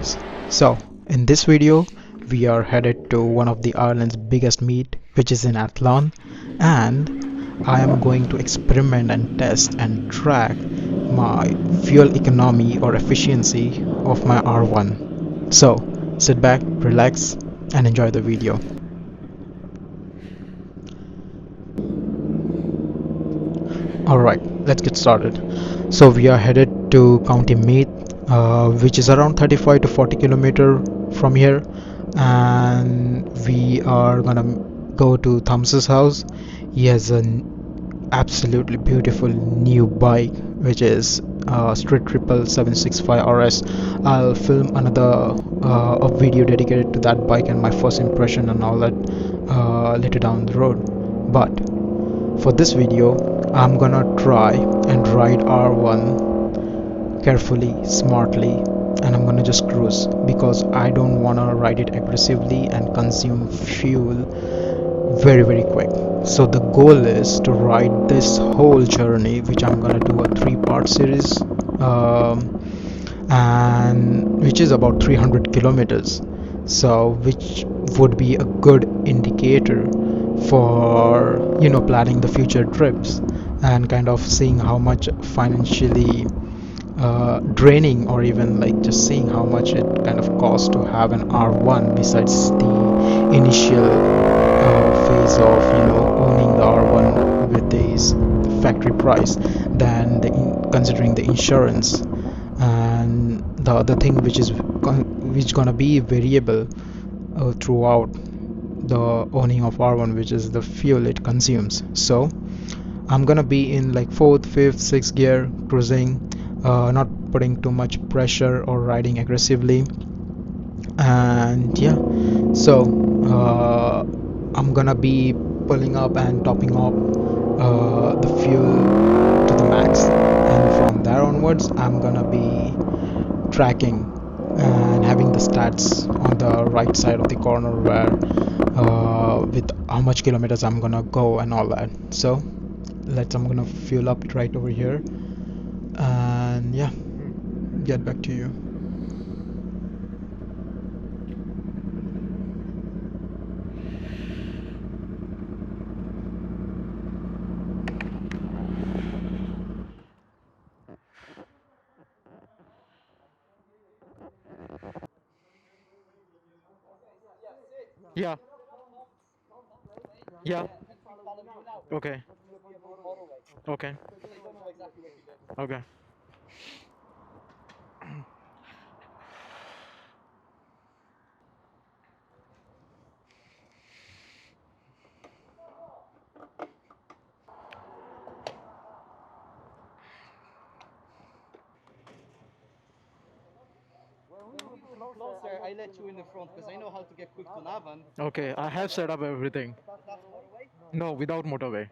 guys, so in this video we are headed to one of the Ireland's biggest meet, which is in Athlone, and I am going to experiment and test and track my fuel economy or efficiency of my R1. So sit back, relax and enjoy the video. Alright, let's get started. So we are headed to County Meath, which is around 35 to 40 kilometer from here, and we are gonna go to Thomas's house. He has an absolutely beautiful new bike, which is Street Triple 765 RS. I'll film another a video dedicated to that bike and my first impression and all that later down the road. But for this video, I'm gonna try and ride R1 carefully, smartly, and I'm gonna just cruise because I don't wanna ride it aggressively and consume fuel very quick. So the goal is to ride this whole journey, which I'm gonna do a 3-part series, and which is about 300 kilometers. So which would be a good indicator for planning the future trips and kind of seeing how much financially draining, or even like just seeing how much it kind of costs to have an R1 besides the initial phase of owning the R1 with this factory price, then considering the insurance and the other thing which gonna be variable throughout the owning of R1, which is the fuel it consumes. So I'm gonna be in like 4th, 5th, 6th gear cruising, not putting too much pressure or riding aggressively, and yeah, so I'm gonna be pulling up and topping up the fuel to the max, and from there onwards I'm gonna be tracking and having the stats on the right side of the corner where with how much kilometers I'm gonna go and all that. So I'm gonna fuel up right over here and yeah, get back to you. Yeah. Yeah. Okay. Okay. Okay. Closer, I let you in the front because I know how to get quick to Navan. Okay, I have set up everything. No, without motorway.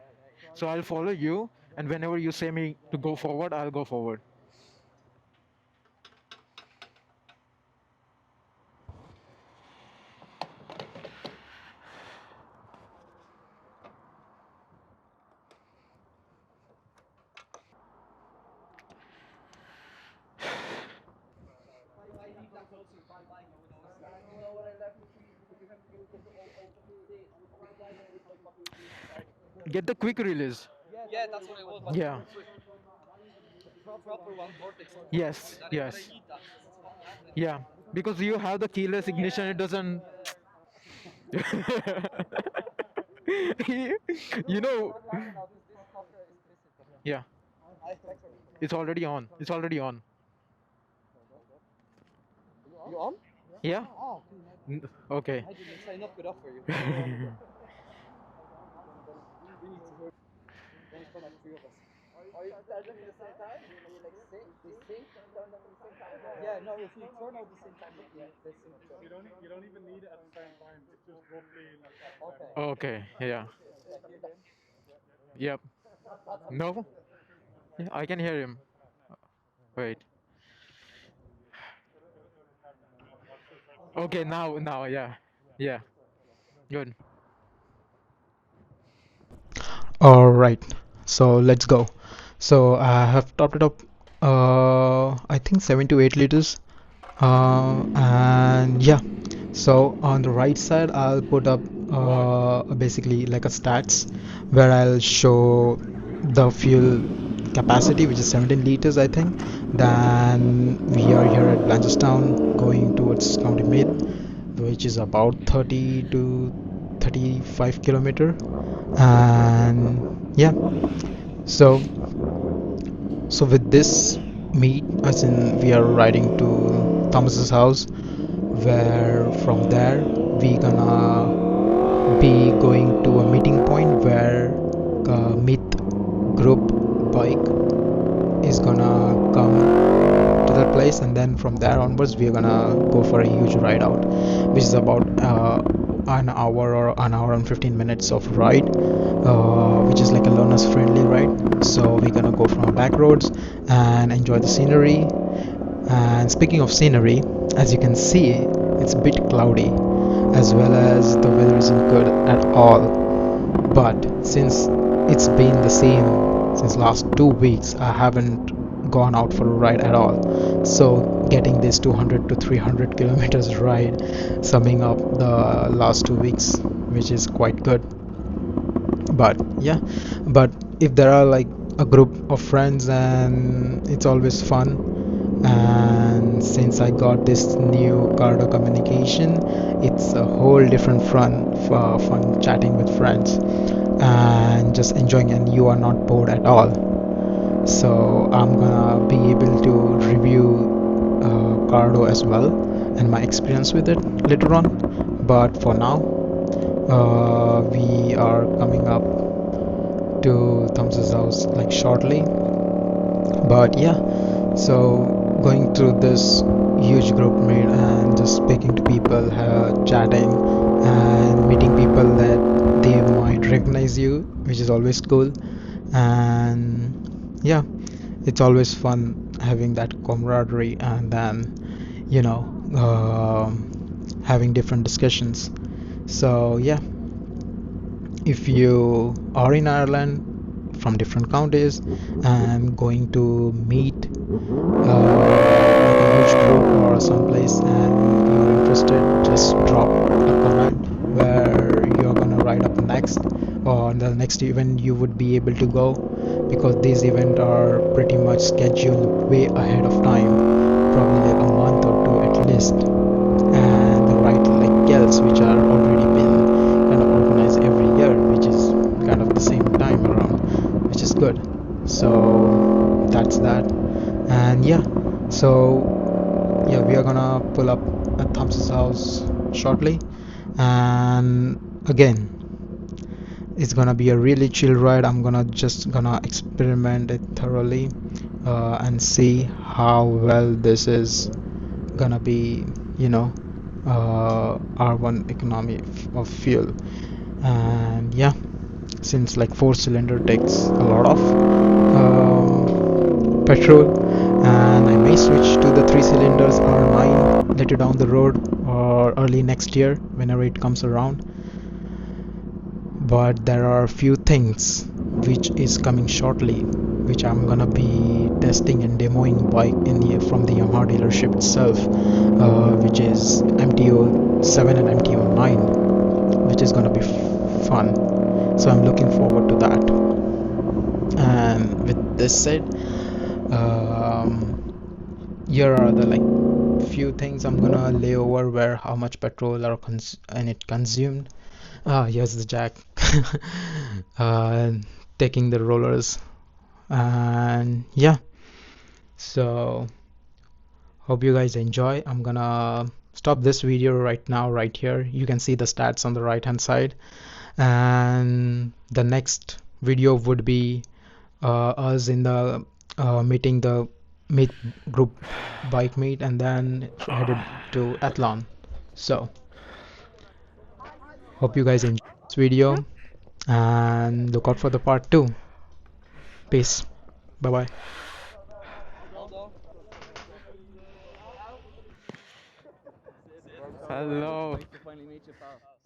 So I'll follow you, and whenever you say me to go forward, I'll go forward. Get the quick release. Yeah, that's what I was. Yeah. Proper one vortex. Yes. Yes. Yeah. Because you have the keyless ignition, it doesn't. you know. Yeah. It's already on. It's already on. You on? Yeah. Oh, Okay. I didn't sign up good enough for you. We need to hear. Then it's like 3 of us. Are you turn them at the same time? You like sync? We sync and turn them at the same time? Yeah, no, if you turn out the same time, yeah, they sync. You don't even need it at the same time. It's just roughly like that. Okay. Yeah. Yep. No. Yeah, I can hear him. Wait. Okay. Now. Yeah. Yeah. Good. Alright, so let's go. So I have topped it up I think 7 to 8 liters And yeah, so on the right side I'll put up basically like a stats where I'll show the fuel capacity, which is 17 liters I think. Then we are here at Blanchardstown going towards County Meath, which is about 30 to 35 kilometer. And yeah, so with this meet, as in we are riding to Thomas's house, where from there we gonna be going to a meeting point where Meet group bike is gonna come to that place, and then from there onwards we are gonna go for a huge ride out, which is about an hour or an hour and 15 minutes of ride, which is like a learners friendly ride. So we're gonna go from back roads and enjoy the scenery. And speaking of scenery, as you can see, it's a bit cloudy, as well as the weather isn't good at all. But since it's been the same since last 2 weeks, I haven't gone out for a ride at all. So getting this 200 to 300 kilometers ride, summing up the last 2 weeks, which is quite good. But yeah, but if there are like a group of friends, and it's always fun. And since I got this new Cardo communication, it's a whole different fun chatting with friends and just enjoying, and you are not bored at all. So I'm gonna be able to review Cardo as well and my experience with it later on. But for now, we are coming up to Thomas's house like shortly. But yeah, so going through this huge group meet and just speaking to people, chatting and meeting people that they might recognize you, which is always cool. And yeah, it's always fun having that camaraderie, and then having different discussions. So yeah, if you are in Ireland from different counties and going to meet like a huge group or someplace, and you're interested, just drop a comment where you're gonna ride up next, or the next event you would be able to go, because these events are pretty much scheduled way ahead of time, probably like a month or two at least. And the ride like Gels, which are already been kind of organized every year, which is kind of the same time around, which is good. So that's that. And yeah, so yeah, we are gonna pull up at Thompson's house shortly, and again, it's gonna be a really chill ride. I'm gonna experiment it thoroughly and see how well this is gonna be, R1 economy of fuel. And yeah, since like 4-cylinder takes a lot of petrol, and I may switch to the 3 cylinders R9 later down the road or early next year whenever it comes around. But there are a few things which is coming shortly, which I'm gonna be testing and demoing bike from the Yamaha dealership itself, which is MTO7 and MTO9, which is gonna be fun. So I'm looking forward to that. And with this said, here are the like few things I'm gonna lay over, where how much petrol and it consumed. Here's the jack. Taking the rollers. And yeah, so hope you guys enjoy. I'm gonna stop this video right now, right here. You can see the stats on the right hand side, and the next video would be us in the meet group bike meet, and then headed to Athlon. So hope you guys enjoy this video, and look out for the part 2. Peace. Bye bye. Hello. Nice to finally meet you, pal.